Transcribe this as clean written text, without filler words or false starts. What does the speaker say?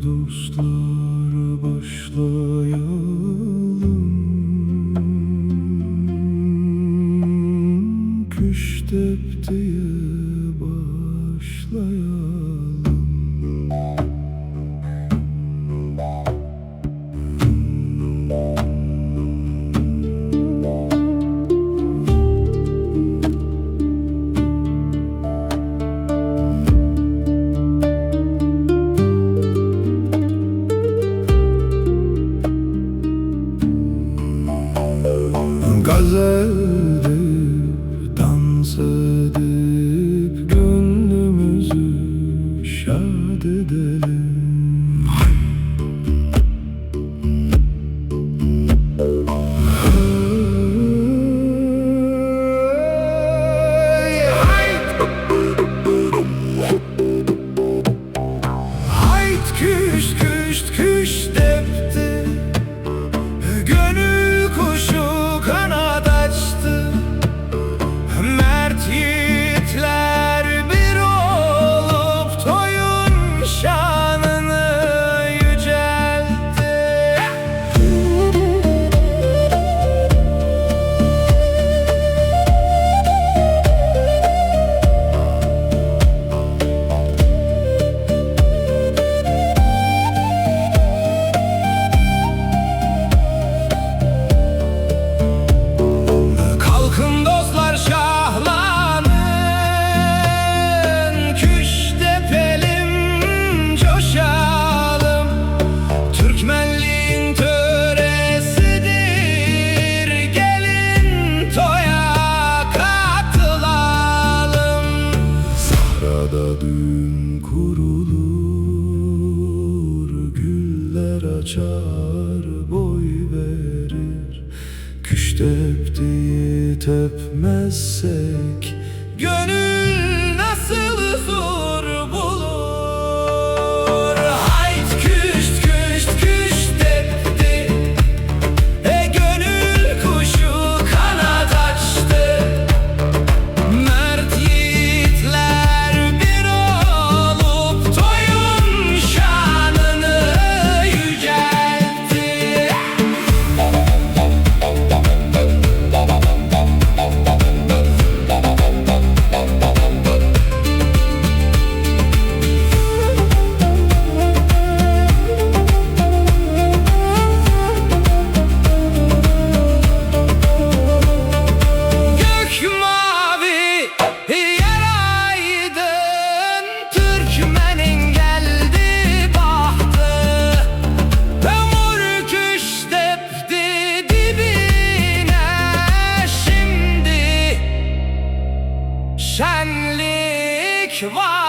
dostlar başlayalım, Küştep diye başlayalım. Gazel edip, dans edip, gönlümüzü şad edelim. Hayt küş küş küştepti, gönül kuşu kanat açtı. Mert yiğitler bir olup toyun şanını yüceltti. Kalkın dostlar şahlanın, küştepelim coşalım. Türkmenliğin töresidir, gelin toya katılalım. Sahrada düğün kurulur, güller açar, boy verir. Küştep diye tepmezsek gönül nasıl huzur bulur? Hayt küşt küşt küştepti, gönül kuşu kanat açtı. Mert yiğitler bir olup toyun şanını yüceltti. Gök mavi, yer aydın, Türkmenin geldi bahtı. Ömür küştepti dibine, şimdi şenlik var.